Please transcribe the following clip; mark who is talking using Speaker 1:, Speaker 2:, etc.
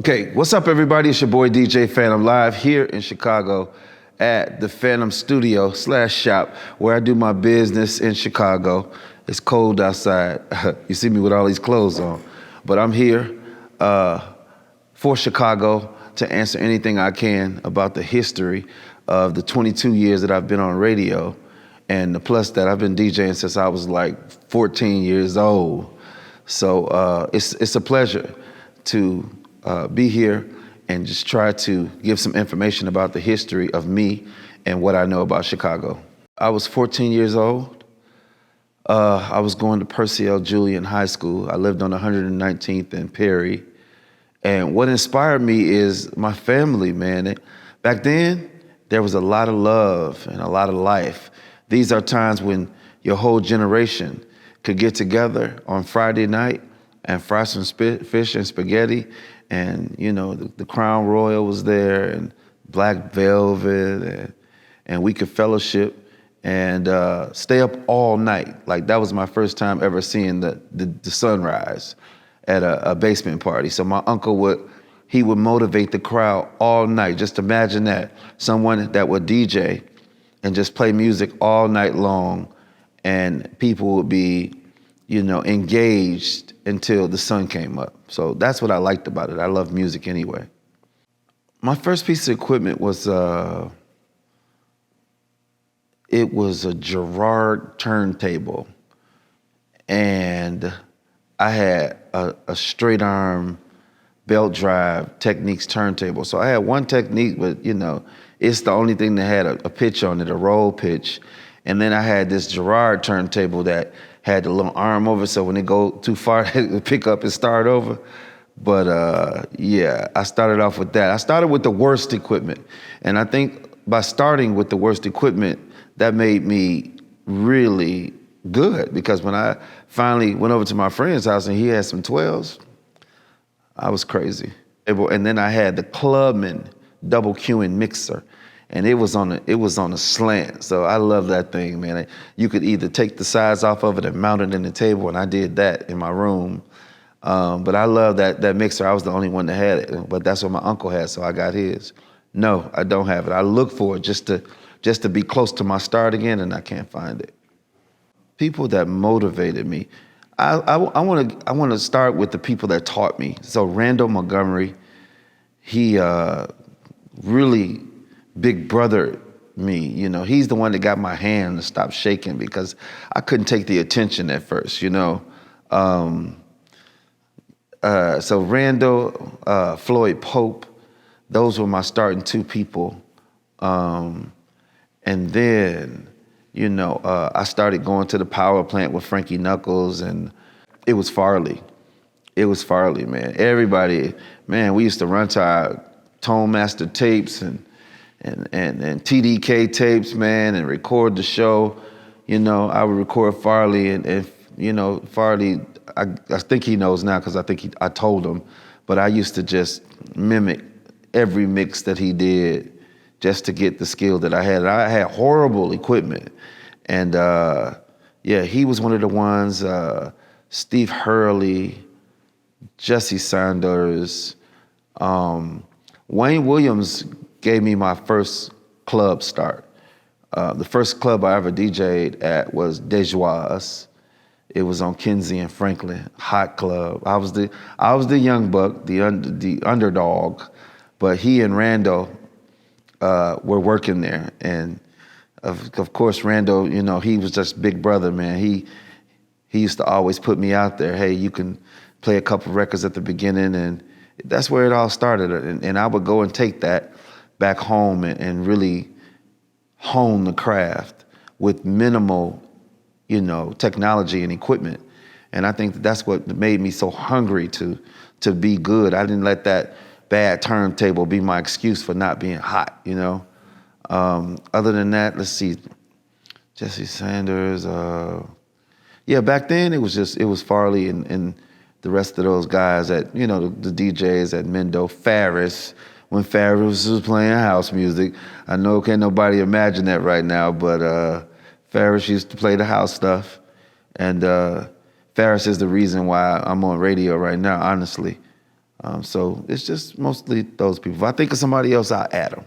Speaker 1: Okay, what's up, everybody? It's your boy DJ Phantom live here in Chicago at the Phantom Studio / shop where I do my business in Chicago. It's cold outside. You see me with all these clothes on, but I'm here for Chicago to answer anything I can about the history of the 22 years that I've been on radio, and plus that I've been DJing since I was like 14 years old. So it's a pleasure to be here and just try to give some information about the history of me and what I know about Chicago. I was 14 years old. I was going to Percy L. Julian High School. I lived on 119th and Perry. And what inspired me is my family, man. Back then, there was a lot of love and a lot of life. These are times when your whole generation could get together on Friday night and fry some fish and spaghetti. And, you know, the Crown Royal was there and Black Velvet, and we could fellowship and stay up all night. Like, that was my first time ever seeing the sunrise at a basement party. So my uncle would motivate the crowd all night. Just imagine that, someone that would DJ and just play music all night long, and people would be, you know, engaged until the sun came up. So that's what I liked about it. I love music anyway. My first piece of equipment was it was a Gerard turntable, and I had a straight arm belt drive Technics turntable. So I had one Technique, but you know, it's the only thing that had a pitch on it, a roll pitch. And then I had this Gerard turntable that had the little arm over, so when it go too far, it would pick up and start over. But yeah, I started off with that. I started with the worst equipment. And I think by starting with the worst equipment, that made me really good, because when I finally went over to my friend's house and he had some 12s, I was crazy. And then I had the Clubman double queuing mixer. And it was on a slant, so I love that thing, man. You could either take the sides off of it and mount it in the table, and I did that in my room. But I love that mixer. I was the only one that had it, but that's what my uncle had, so I got his. No, I don't have it. I look for it just to be close to my start again, and I can't find it. People that motivated me. I want to start with the people that taught me. So Randall Montgomery, he really big brother me, you know. He's the one that got my hand to stop shaking, because I couldn't take the attention at first, you know. So Randall, Floyd Pope, those were my starting two people. And then, you know, I started going to the power plant with Frankie Knuckles, and it was Farley. It was Farley, man. Everybody, man, we used to run to our Tone Master tapes and TDK tapes, man, and record the show. You know, I would record Farley, and you know, Farley, I think he knows now, because I think I told him, but I used to just mimic every mix that he did just to get the skill that I had. And I had horrible equipment. And yeah, he was one of the ones, Steve Hurley, Jesse Sanders, Wayne Williams gave me my first club start. The first club I ever DJ'd at was Dejois. It was on Kinsey and Franklin, hot club. I was the young buck, the underdog, but he and Randall were working there. And of course, Randall, you know, he was just big brother, man. He used to always put me out there. Hey, you can play a couple records at the beginning, and that's where it all started. And I would go and take that back home and really hone the craft with minimal, you know, technology and equipment. And I think that's what made me so hungry to be good. I didn't let that bad turntable be my excuse for not being hot, you know. Other than that, let's see, Jesse Sanders. Yeah, back then it was Farley and the rest of those guys at, you know, the DJs at Mendo, Farris. When Farris was playing house music. I know can't nobody imagine that right now, but Farris used to play the house stuff. And Farris is the reason why I'm on radio right now, honestly. So it's just mostly those people. If I think of somebody else, I'll add them.